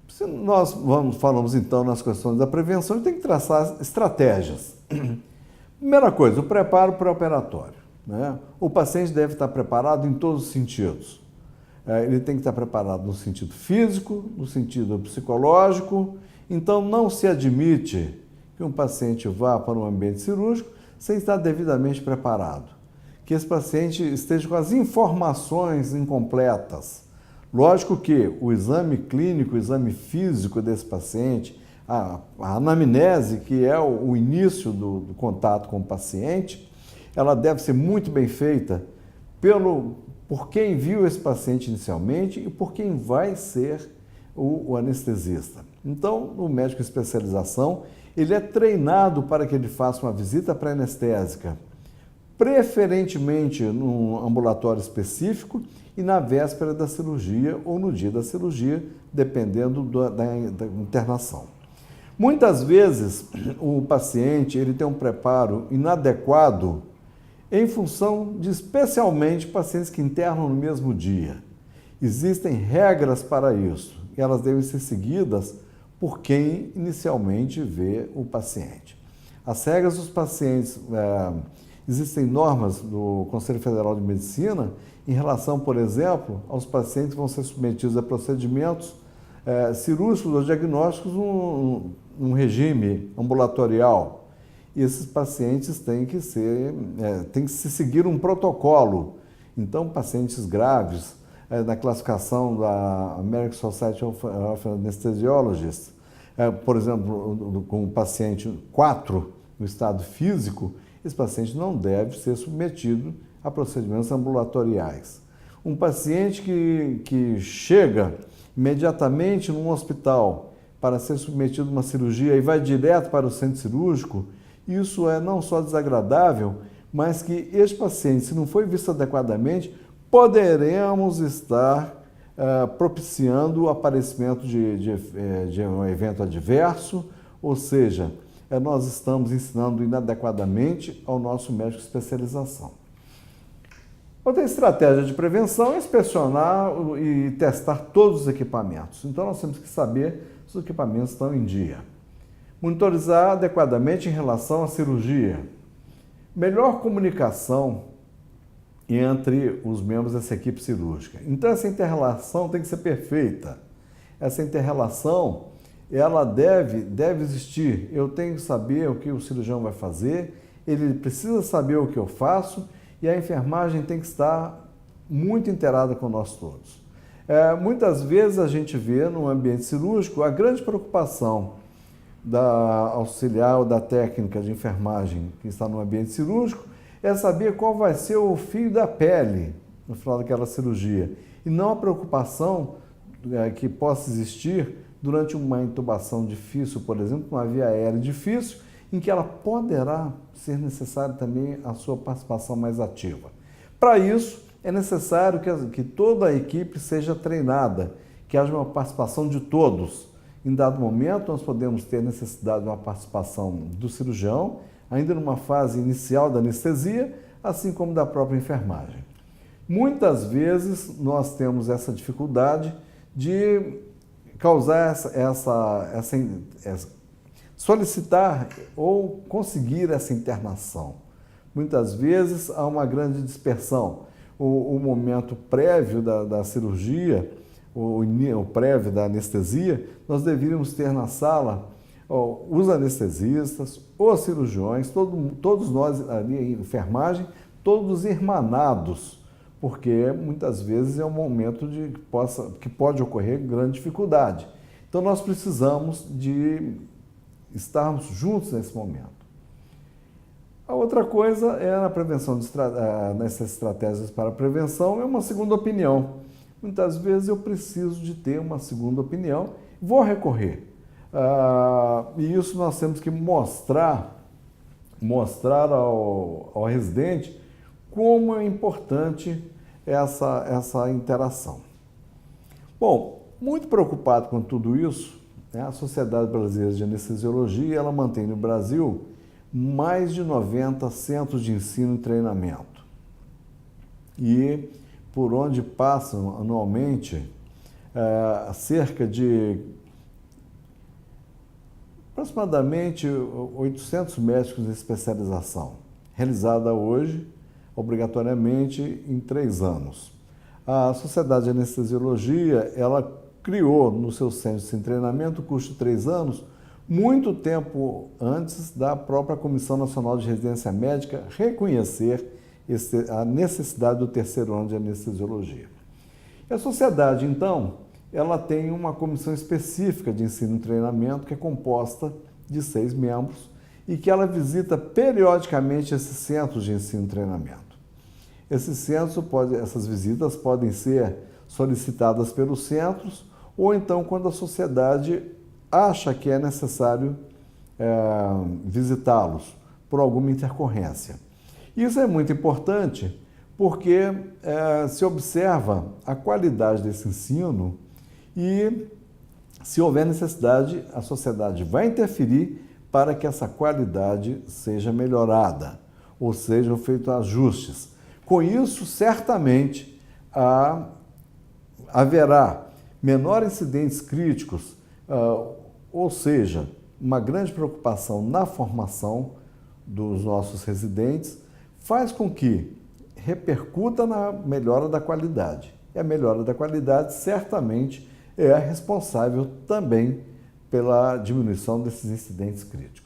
Se nós falamos então nas questões da prevenção, a gente tem que traçar estratégias. Primeira coisa, o preparo pré-operatório, né? O paciente deve estar preparado em todos os sentidos. Ele tem que estar preparado no sentido físico, no sentido psicológico. Então, não se admite que um paciente vá para um ambiente cirúrgico sem estar devidamente preparado. Que esse paciente esteja com as informações incompletas. Lógico que o exame clínico, o exame físico desse paciente, a anamnese, que é o início do contato com o paciente, ela deve ser muito bem feita por quem viu esse paciente inicialmente e por quem vai ser o anestesista. Então, o médico de especialização, ele é treinado para que ele faça uma visita pré-anestésica, preferentemente num ambulatório específico e na véspera da cirurgia ou no dia da cirurgia, dependendo da internação. Muitas vezes, o paciente ele tem um preparo inadequado em função de, especialmente, pacientes que internam no mesmo dia. Existem regras para isso e elas devem ser seguidas por quem inicialmente vê o paciente. As regras dos pacientes... Existem normas do Conselho Federal de Medicina em relação, por exemplo, aos pacientes que vão ser submetidos a procedimentos cirúrgicos ou diagnósticos num regime ambulatorial. E esses pacientes têm que se seguir um protocolo. Então, pacientes graves, na classificação da American Society of Anesthesiologists, por exemplo, com o paciente 4 no estado físico, esse paciente não deve ser submetido a procedimentos ambulatoriais. Um paciente que chega imediatamente num hospital para ser submetido a uma cirurgia e vai direto para o centro cirúrgico, isso é não só desagradável, mas que este paciente, se não for visto adequadamente, poderemos estar propiciando o aparecimento de um evento adverso, ou seja, nós estamos ensinando inadequadamente ao nosso médico de especialização. Outra estratégia de prevenção é inspecionar e testar todos os equipamentos. Então, nós temos que saber se os equipamentos estão em dia. Monitorizar adequadamente em relação à cirurgia. Melhor comunicação entre os membros dessa equipe cirúrgica. Então, essa inter-relação tem que ser perfeita. Essa inter-relação ela deve existir. Eu tenho que saber o que o cirurgião vai fazer, ele precisa saber o que eu faço e a enfermagem tem que estar muito inteirada com nós todos. Muitas vezes a gente vê no ambiente cirúrgico a grande preocupação da auxiliar ou da técnica de enfermagem que está no ambiente cirúrgico é saber qual vai ser o fio da pele no final daquela cirurgia e não a preocupação que possa existir durante uma intubação difícil, por exemplo, uma via aérea difícil, em que ela poderá ser necessária também a sua participação mais ativa. Para isso, é necessário que toda a equipe seja treinada, que haja uma participação de todos. Em dado momento, nós podemos ter necessidade de uma participação do cirurgião, ainda numa fase inicial da anestesia, assim como da própria enfermagem. Muitas vezes, nós temos essa dificuldade de causar solicitar ou conseguir essa internação. Muitas vezes há uma grande dispersão. O momento prévio da cirurgia, o prévio da anestesia, nós deveríamos ter na sala os anestesistas, os cirurgiões, todos nós ali em enfermagem, todos irmanados, porque muitas vezes é um momento que pode ocorrer grande dificuldade. Então, nós precisamos de estarmos juntos nesse momento. A outra coisa é na prevenção, nessas estratégias para a prevenção, é uma segunda opinião. Muitas vezes eu preciso de ter uma segunda opinião, vou recorrer. E isso nós temos que mostrar ao residente como é importante essa interação. Bom, muito preocupado com tudo isso, né, a Sociedade Brasileira de Anestesiologia, ela mantém no Brasil mais de 90 centros de ensino e treinamento. E por onde passam anualmente cerca de aproximadamente 800 médicos de especialização, realizada hoje, obrigatoriamente, em 3 anos. A Sociedade de Anestesiologia, ela criou no seu centro de treinamento o curso de 3 anos, muito tempo antes da própria Comissão Nacional de Residência Médica reconhecer a necessidade do 3º ano de anestesiologia. E a sociedade, então, ela tem uma comissão específica de ensino e treinamento que é composta de 6 membros e que ela visita periodicamente esses centros de ensino e treinamento. Essas visitas podem ser solicitadas pelos centros ou então quando a sociedade acha que é necessário visitá-los por alguma intercorrência. Isso é muito importante porque se observa a qualidade desse ensino e, se houver necessidade, a sociedade vai interferir para que essa qualidade seja melhorada, ou sejam feitos ajustes. Com isso, certamente, haverá menores incidentes críticos, ou seja, uma grande preocupação na formação dos nossos residentes, faz com que repercuta na melhora da qualidade. E a melhora da qualidade, certamente, é responsável também pela diminuição desses incidentes críticos.